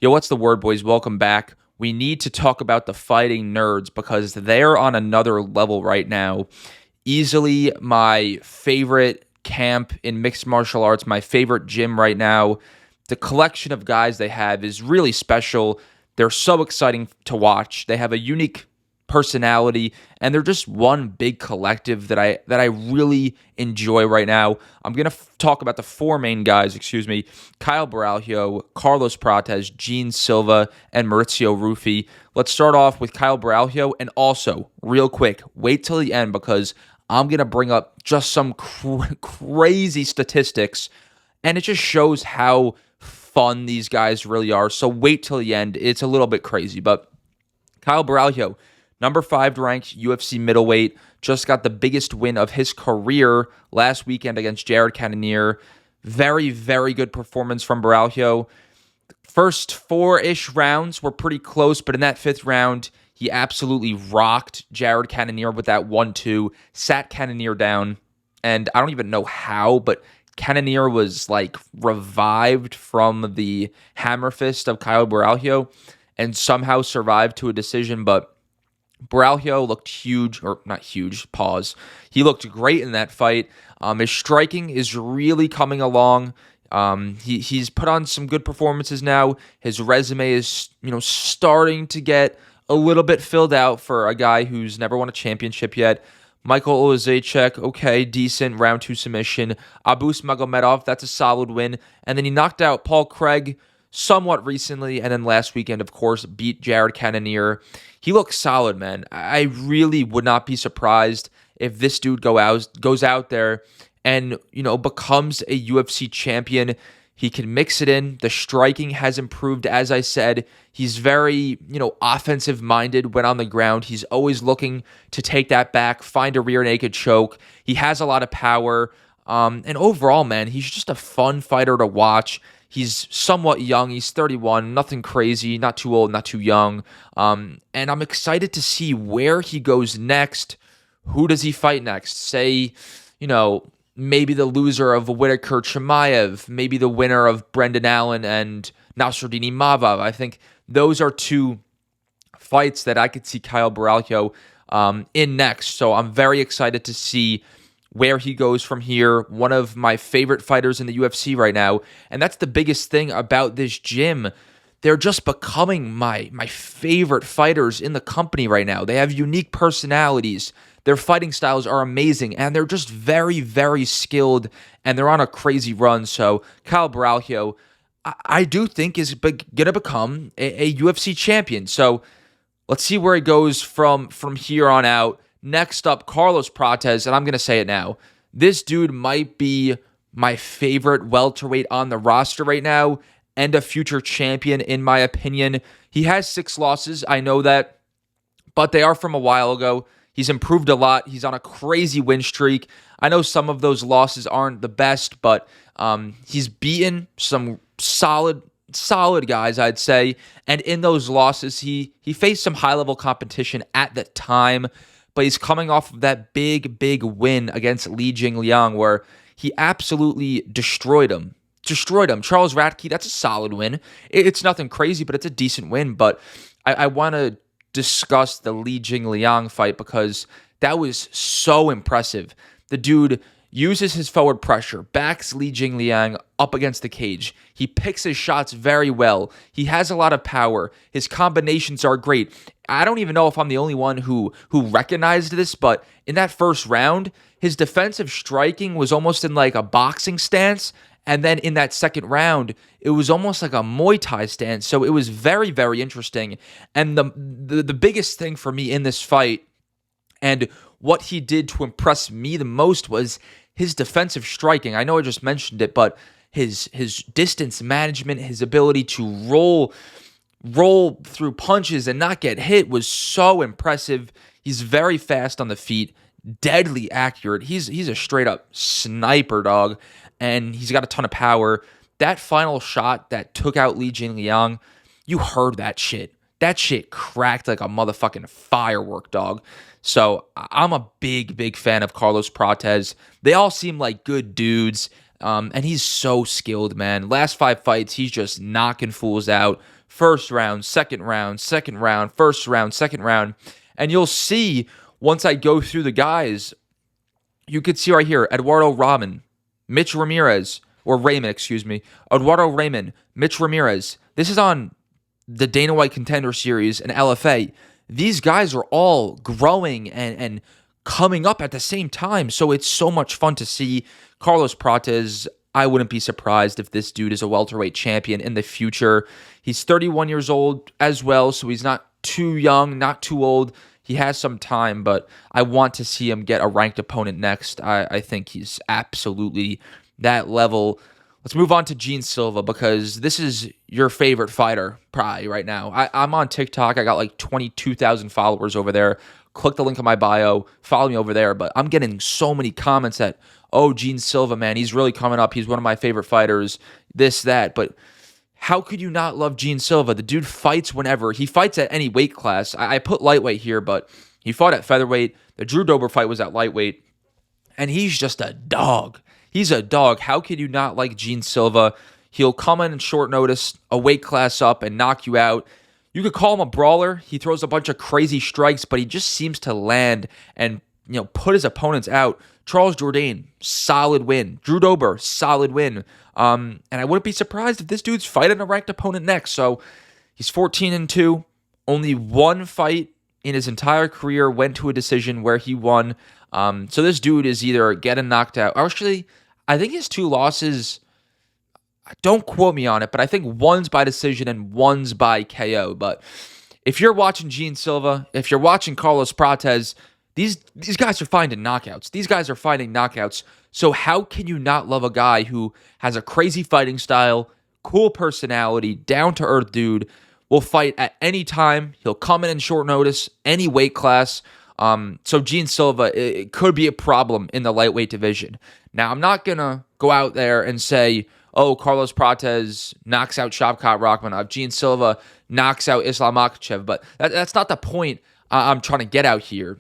Yo, what's the word, boys? Welcome back. We need to talk about the fighting nerds because they're on another level right now. Easily my favorite camp in mixed martial arts, my favorite gym right now. The collection of guys they have is really special. They're so exciting to watch. They have a unique personality and they're just one big collective that I really enjoy right now. I'm going to talk about the four main guys, Caio Borralho, Carlos Prates, Silva, and Mauricio Ruffy. Let's start off with Caio Borralho, and also, real quick, wait till the end because I'm going to bring up just some crazy statistics, and it just shows how fun these guys really are. So wait till the end. It's a little bit crazy, but Caio Borralho, number 5 ranked UFC middleweight, just got the biggest win of his career last weekend against Jared Cannonier. Very, very good performance from Borralho. First 4-ish rounds were pretty close, but in that 5th round, he absolutely rocked Jared Cannonier with that 1-2, sat Cannonier down, and I don't even know how, but Cannonier was like revived from the hammer fist of Caio Borralho and somehow survived to a decision, but Borralho looked huge, or not huge, pause. He looked great in that fight. His striking is really coming along. He's put on some good performances now. His resume is, starting to get a little bit filled out for a guy who's never won a championship yet. Michael Olazechek, okay, decent, round 2 submission. Abus Magomedov, that's a solid win. And then he knocked out Paul Craig somewhat recently, and then last weekend, of course, beat Jared Cannonier. He looks solid, man. I really would not be surprised if this dude goes out there and, becomes a UFC champion. He can mix it in. The striking has improved, as I said. He's very, offensive-minded when on the ground. He's always looking to take that back, find a rear naked choke. He has a lot of power. And overall, man, he's just a fun fighter to watch. He's somewhat young. He's 31, nothing crazy, not too old, not too young. And I'm excited to see where he goes next. Who does he fight next? Say, maybe the loser of Whitaker Chimaev, maybe the winner of Brendan Allen and Nasruddin Imavov. I think those are two fights that I could see Caio Borralho in next. So I'm very excited to see where he goes from here. One of my favorite fighters in the UFC right now. And that's the biggest thing about this gym. They're just becoming my favorite fighters in the company right now. They have unique personalities. Their fighting styles are amazing, and they're just very, very skilled, and they're on a crazy run. So Caio Borralho, I do think is going to become a UFC champion. So let's see where he goes from here on out. Next up, Carlos Prates, and I'm going to say it now. This dude might be my favorite welterweight on the roster right now and a future champion, in my opinion. He has 6 losses, I know that, but they are from a while ago. He's improved a lot. He's on a crazy win streak. I know some of those losses aren't the best, but he's beaten some solid guys, I'd say. And in those losses, he faced some high-level competition at the time, but he's coming off of that big win against Li Jingliang where he absolutely destroyed him. Charles Radke, that's a solid win. It's nothing crazy, but it's a decent win. But I want to discuss the Li Jingliang fight because that was so impressive. The dude uses his forward pressure, backs Li Jingliang up against the cage. He picks his shots very well. He has a lot of power. His combinations are great. I don't even know if I'm the only one who recognized this, but in that first round, his defensive striking was almost in like a boxing stance. And then in that second round, it was almost like a Muay Thai stance. So it was very, very interesting. And the biggest thing for me in this fight and what he did to impress me the most was his defensive striking. I know I just mentioned it, but his distance management, his ability to roll through punches and not get hit was so impressive. He's very fast on the feet, deadly accurate. He's a straight up sniper, dog. And he's got a ton of power. That final shot that took out Li Jingliang, you heard that shit. That shit cracked like a motherfucking firework, dog. So I'm a big fan of Carlos Prates. They all seem like good dudes. And he's so skilled, man. Last 5 fights, he's just knocking fools out. first round, second round, first round, second round. And you'll see once I go through the guys, you could see right here, Eduardo Raymond, Mitch Ramirez, or Raymond, excuse me, Eduardo Raymond, Mitch Ramirez. This is on the Dana White Contender Series and LFA. These guys are all growing and coming up at the same time, so it's so much fun to see. Carlos Prates, I wouldn't be surprised if this dude is a welterweight champion in the future. He's 31 years old as well, so he's not too young, not too old. He has some time, but I want to see him get a ranked opponent next. I think he's absolutely that level. Let's move on to Gene Silva, because this is your favorite fighter probably right now. I'm on TikTok. I got like 22,000 followers over there. Click the link in my bio. Follow me over there. But I'm getting so many comments that, oh, Gene Silva, man, he's really coming up. He's one of my favorite fighters, this, that. But how could you not love Gene Silva? The dude fights whenever. He fights at any weight class. I put lightweight here, but he fought at featherweight. The Drew Dober fight was at lightweight. And he's just a dog. He's a dog. How could you not like Gene Silva? He'll come in short notice, a weight class up, and knock you out. You could call him a brawler. He throws a bunch of crazy strikes, but he just seems to land and put his opponents out. Charles Jourdain, solid win. Drew Dober, solid win. And I wouldn't be surprised if this dude's fighting a ranked opponent next. So he's 14-2. Only one fight in his entire career went to a decision where he won. So this dude is either getting knocked out. Actually, I think his two losses, don't quote me on it, but I think one's by decision and one's by KO. But if you're watching Gene Silva, if you're watching Carlos Prates, these guys are finding knockouts. These guys are finding knockouts. So how can you not love a guy who has a crazy fighting style, cool personality, down-to-earth dude, will fight at any time. He'll come in short notice, any weight class. So Gene Silva, it could be a problem in the lightweight division. Now, I'm not going to go out there and say, oh, Carlos Prates knocks out Shavkat Rakhmonov, Gene Silva knocks out Islam Makhachev, but that's not the point I'm trying to get out here.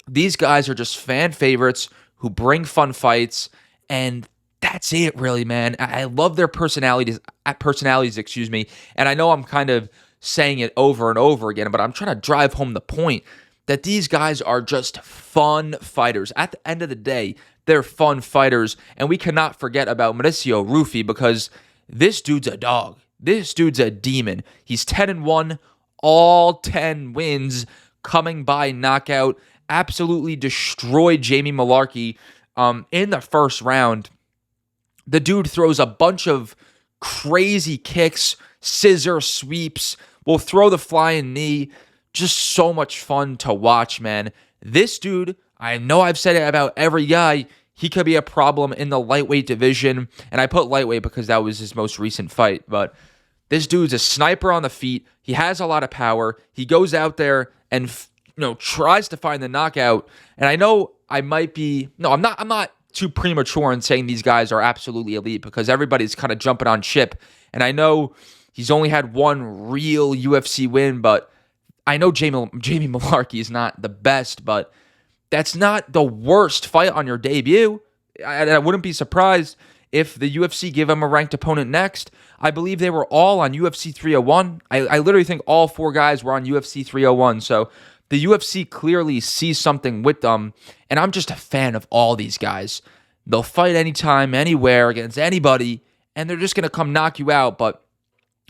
These guys are just fan favorites who bring fun fights, and that's it, really, man. I love their personalities, and I know I'm kind of saying it over and over again, but I'm trying to drive home the point that these guys are just fun fighters. At the end of the day, they're fun fighters, and we cannot forget about Mauricio Ruffy, because this dude's a dog. This dude's a demon. He's 10-1, all 10 wins coming by knockout. Absolutely destroyed Jamie Mullarkey in the first round. The dude throws a bunch of crazy kicks, scissor sweeps, will throw the flying knee. Just so much fun to watch, man. This dude, I know I've said it about every guy, he could be a problem in the lightweight division. And I put lightweight because that was his most recent fight. But this dude's a sniper on the feet. He has a lot of power. He goes out there and tries to find the knockout. And I know I might be I'm not too premature in saying these guys are absolutely elite, because everybody's kind of jumping on ship. And I know he's only had one real UFC win, but I know Jamie Mullarkey is not the best, but that's not the worst fight on your debut. I wouldn't be surprised if the UFC give him a ranked opponent next. I believe they were all on UFC 301. I literally think all four guys were on UFC 301. So the UFC clearly sees something with them, and I'm just a fan of all these guys. They'll fight anytime, anywhere, against anybody, and they're just going to come knock you out. But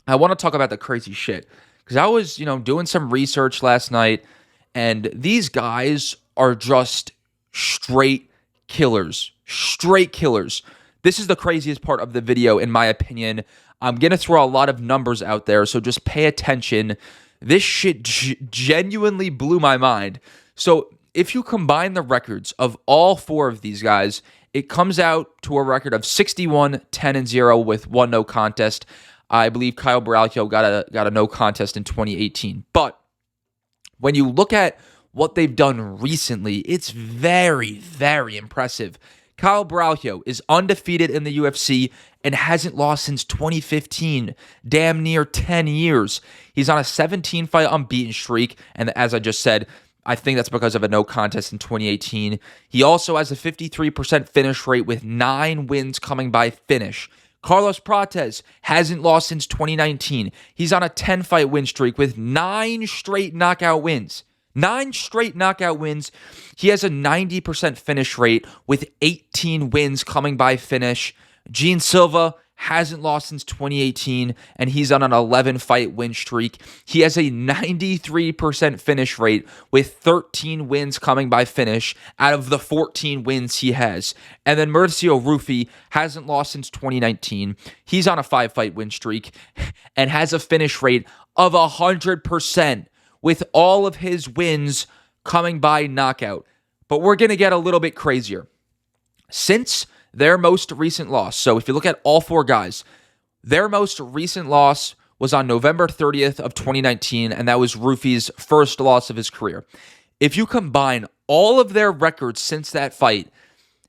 I want to talk about the crazy shit, because I was, doing some research last night, and these guys are just straight killers. Straight killers. This is the craziest part of the video, in my opinion. I'm going to throw a lot of numbers out there, so just pay attention. This shit genuinely blew my mind. So if you combine the records of all four of these guys, it comes out to a record of 61, 10-0 with one no contest. I believe Caio Borralho got a no contest in 2018. But when you look at what they've done recently, it's very, very impressive. Caio Borralho is undefeated in the UFC and hasn't lost since 2015, damn near 10 years. He's on a 17-fight unbeaten streak, and as I just said, I think that's because of a no contest in 2018. He also has a 53% finish rate with 9 wins coming by finish. Carlos Prates hasn't lost since 2019. He's on a 10-fight win streak with 9 straight knockout wins. 9 straight knockout wins. He has a 90% finish rate with 18 wins coming by finish. Silva hasn't lost since 2018, and he's on an 11-fight win streak. He has a 93% finish rate with 13 wins coming by finish out of the 14 wins he has. And then Mauricio Ruffy hasn't lost since 2019. He's on a 5-fight win streak and has a finish rate of 100% with all of his wins coming by knockout. But we're going to get a little bit crazier. Since their most recent loss, so if you look at all 4 guys, their most recent loss was on November 30th of 2019, and that was Ruffy's first loss of his career. If you combine all of their records since that fight,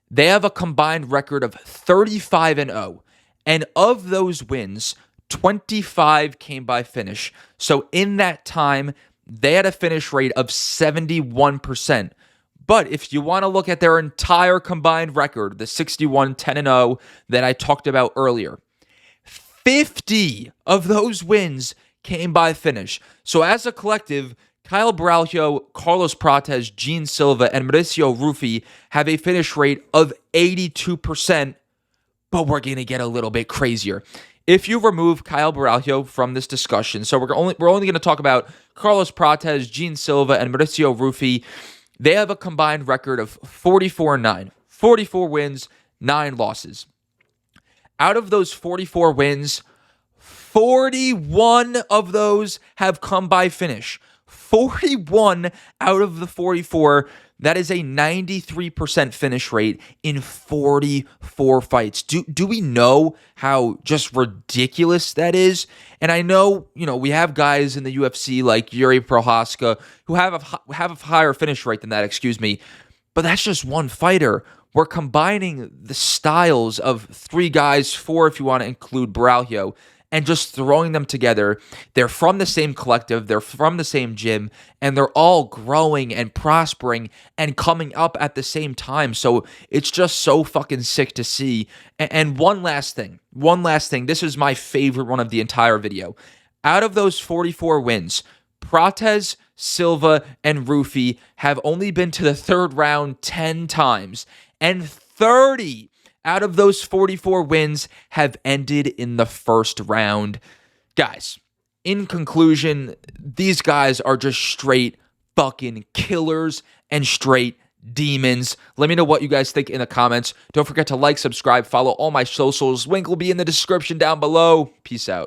they have a combined record of 35-0. And of those wins, 25 came by finish. So in that time, they had a finish rate of 71%. But if you want to look at their entire combined record, the 61-10-0 that I talked about earlier, 50 of those wins came by finish. So as a collective, Caio Borralho, Carlos Prates, Silva, and Mauricio Ruffy have a finish rate of 82%, but we're going to get a little bit crazier. If you remove Caio Borralho from this discussion, so we're only going to talk about Carlos Prates, Silva, and Mauricio Ruffy. They have a combined record of 44-9, 44 wins, 9 losses. Out of those 44 wins, 41 of those have come by finish. 41 out of the 44. That is a 93% finish rate in 44 fights. Do we know how just ridiculous that is? And I know, we have guys in the UFC like Yuri Prohaska who have a higher finish rate than that, but that's just one fighter. We're combining the styles of 3 guys, 4 if you want to include Borralho, and just throwing them together. They're from the same collective, they're from the same gym, and they're all growing and prospering and coming up at the same time. So it's just so fucking sick to see. And one last thing. This is my favorite one of the entire video. Out of those 44 wins, Prates, Silva, and Ruffy have only been to the 3rd round 10 times, and 30 out of those 44 wins have ended in the 1st round. Guys, in conclusion, these guys are just straight fucking killers and straight demons. Let me know what you guys think in the comments. Don't forget to like, subscribe, follow all my socials. Link will be in the description down below. Peace out.